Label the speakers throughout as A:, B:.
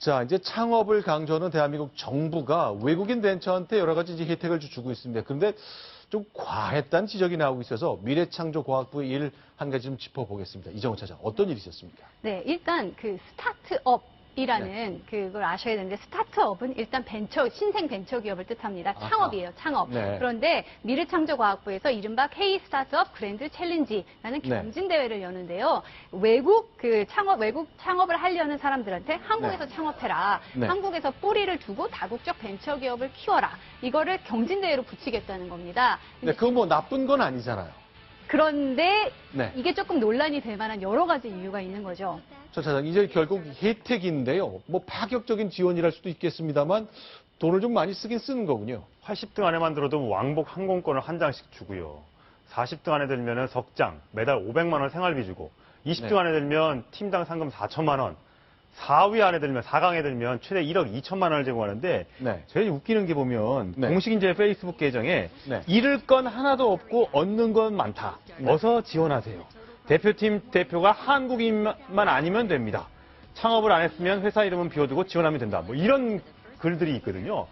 A: 자, 이제 창업을 강조하는 대한민국 정부가 외국인 벤처한테 여러 가지 이제 혜택을 주고 있습니다. 그런데 좀 과했다는 지적이 나오고 있어서 미래창조과학부의 일 한 가지 좀 짚어보겠습니다. 이정훈 차장, 어떤 일이 있었습니까?
B: 네, 일단 그 스타트업이라는 그걸 아셔야 되는데 스타트업은 일단 신생 벤처 기업을 뜻합니다. 창업이에요, 창업.
A: 네.
B: 그런데 미래창조과학부에서 이른바 K 스타트업 그랜드 챌린지라는
A: 네.
B: 경진 대회를 여는데요. 외국 창업을 하려는 사람들한테 한국에서
A: 네.
B: 창업해라.
A: 네.
B: 한국에서 뿌리를 두고 다국적 벤처 기업을 키워라. 이거를 경진 대회로 붙이겠다는 겁니다.
A: 네, 그건 뭐 나쁜 건 아니잖아요.
B: 그런데
A: 네.
B: 이게 조금 논란이 될 만한 여러 가지 이유가 있는 거죠.
A: 저 차장, 이제 결국 혜택인데요. 뭐 파격적인 지원이랄 수도 있겠습니다만 돈을 좀 많이 쓰긴 쓰는 거군요.
C: 80등 안에만 들어도 왕복 항공권을 한 장씩 주고요. 40등 안에 들면 석장, 매달 500만 원 생활비 주고, 20등
A: 네.
C: 안에 들면 팀당 상금 4천만 원, 4위 안에 들면 4강에 들면 최대 1억 2천만 원을 제공하는데
A: 네.
C: 제일 웃기는 게 보면
A: 네.
C: 공식 이제 페이스북 계정에
A: 네.
C: 잃을 건 하나도 없고 얻는 건 많다.
A: 네.
C: 어서 지원하세요. 대표팀 대표가 한국인만 아니면 됩니다. 창업을 안 했으면 회사 이름은 비워두고 지원하면 된다. 뭐 이런 글들이 있거든요.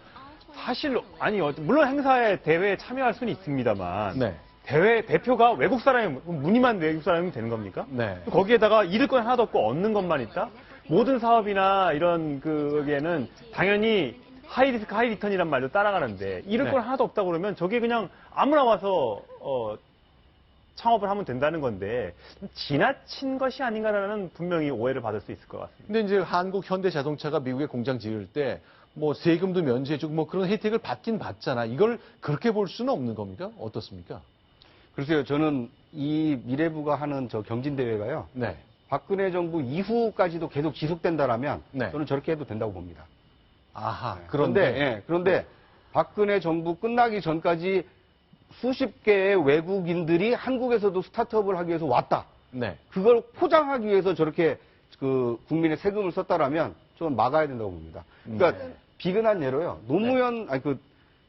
C: 사실 아니 물론 행사에 대회에 참여할 수는 있습니다만
A: 네.
C: 대회 대표가 외국 사람이 무늬만 외국 사람이면 되는 겁니까?
A: 네.
C: 거기에다가 잃을 건 하나도 없고 얻는 것만 있다? 모든 사업이나 이런 거기에는 당연히 하이 리스크 하이 리턴이란 말도 따라가는데 잃을
A: 네.
C: 건 하나도 없다고 그러면 저게 그냥 아무나 와서 창업을 하면 된다는 건데 지나친 것이 아닌가라는 분명히 오해를 받을 수 있을 것 같습니다.
A: 근데 이제 한국 현대자동차가 미국에 공장 지을 때 뭐 세금도 면제해주고 뭐 그런 혜택을 받긴 받잖아. 이걸 그렇게 볼 수는 없는 겁니까? 어떻습니까?
D: 글쎄요, 저는 이 미래부가 하는 저 경진대회가요.
A: 네.
D: 박근혜 정부 이후까지도 계속 지속된다라면
A: 네.
D: 저는 저렇게 해도 된다고 봅니다.
A: 아하.
D: 그런데 박근혜 정부 끝나기 전까지 수십 개의 외국인들이 한국에서도 스타트업을 하기 위해서 왔다.
A: 네.
D: 그걸 포장하기 위해서 저렇게 그 국민의 세금을 썼다라면 저는 막아야 된다고 봅니다. 그러니까 비근한 예로요. 노무현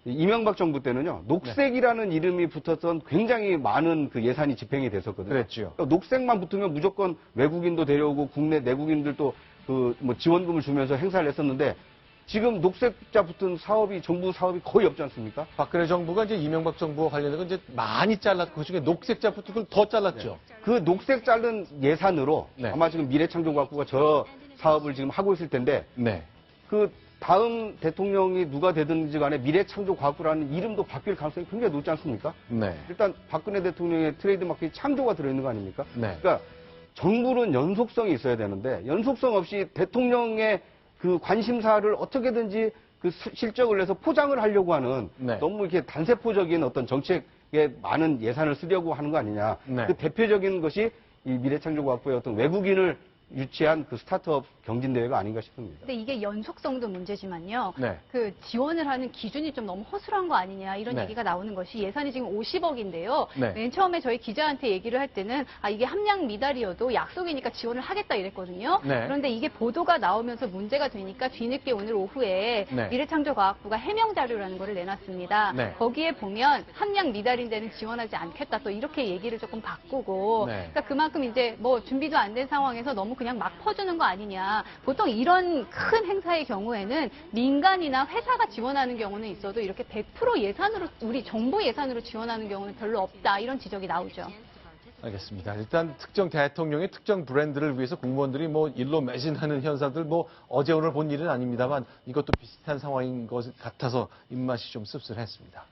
D: 이명박 정부 때는요. 녹색이라는 이름이 붙었던 굉장히 많은 그 예산이 집행이 됐었거든요.
A: 그랬죠.
D: 그러니까 녹색만 붙으면 무조건 외국인도 데려오고 국내 내국인들도 그 뭐 지원금을 주면서 행사를 했었는데 지금 녹색자 붙은 사업이 정부 사업이 거의 없지 않습니까?
A: 박근혜 정부가 이제 이명박 정부와 관련된 건 이제 많이 잘랐고 그중에 녹색자 붙은 걸 더 잘랐죠.
D: 그 녹색 자른 예산으로
A: 네.
D: 아마 지금 미래창조과학부가 저 사업을 지금 하고 있을 텐데
A: 네.
D: 그 다음 대통령이 누가 되든지 간에 미래창조과학부라는 이름도 바뀔 가능성이 굉장히 높지 않습니까?
A: 네.
D: 일단 박근혜 대통령의 트레이드마크에 창조가 들어있는 거 아닙니까?
A: 네.
D: 그러니까 정부는 연속성이 있어야 되는데 연속성 없이 대통령의 그 관심사를 어떻게든지 그 실적을 내서 포장을 하려고 하는
A: 네.
D: 너무 이렇게 단세포적인 어떤 정책에 많은 예산을 쓰려고 하는 거 아니냐.
A: 네.
D: 그 대표적인 것이 이 미래창조과학부의 어떤 외국인을 유치한 그 스타트업 경진대회가 아닌가 싶습니다.
B: 근데 이게 연속성도 문제지만요.
A: 네.
B: 그 지원을 하는 기준이 좀 너무 허술한 거 아니냐 이런
A: 네.
B: 얘기가 나오는 것이 예산이 지금 50억인데요.
A: 네.
B: 맨 처음에 저희 기자한테 얘기를 할 때는 이게 함량 미달이어도 약속이니까 지원을 하겠다 이랬거든요.
A: 네.
B: 그런데 이게 보도가 나오면서 문제가 되니까 뒤늦게 오늘 오후에
A: 네.
B: 미래창조과학부가 해명 자료라는 거를 내놨습니다.
A: 네.
B: 거기에 보면 함량 미달인 데는 지원하지 않겠다 또 이렇게 얘기를 조금 바꾸고
A: 네.
B: 그러니까 그만큼 이제 뭐 준비도 안 된 상황에서 너무 그냥 막 퍼주는 거 아니냐. 보통 이런 큰 행사의 경우에는 민간이나 회사가 지원하는 경우는 있어도 이렇게 100% 예산으로 우리 정부 예산으로 지원하는 경우는 별로 없다. 이런 지적이 나오죠.
A: 알겠습니다. 일단 특정 대통령의 특정 브랜드를 위해서 공무원들이 뭐 일로 매진하는 현상들 뭐 어제 오늘 본 일은 아닙니다만 이것도 비슷한 상황인 것 같아서 입맛이 좀 씁쓸했습니다.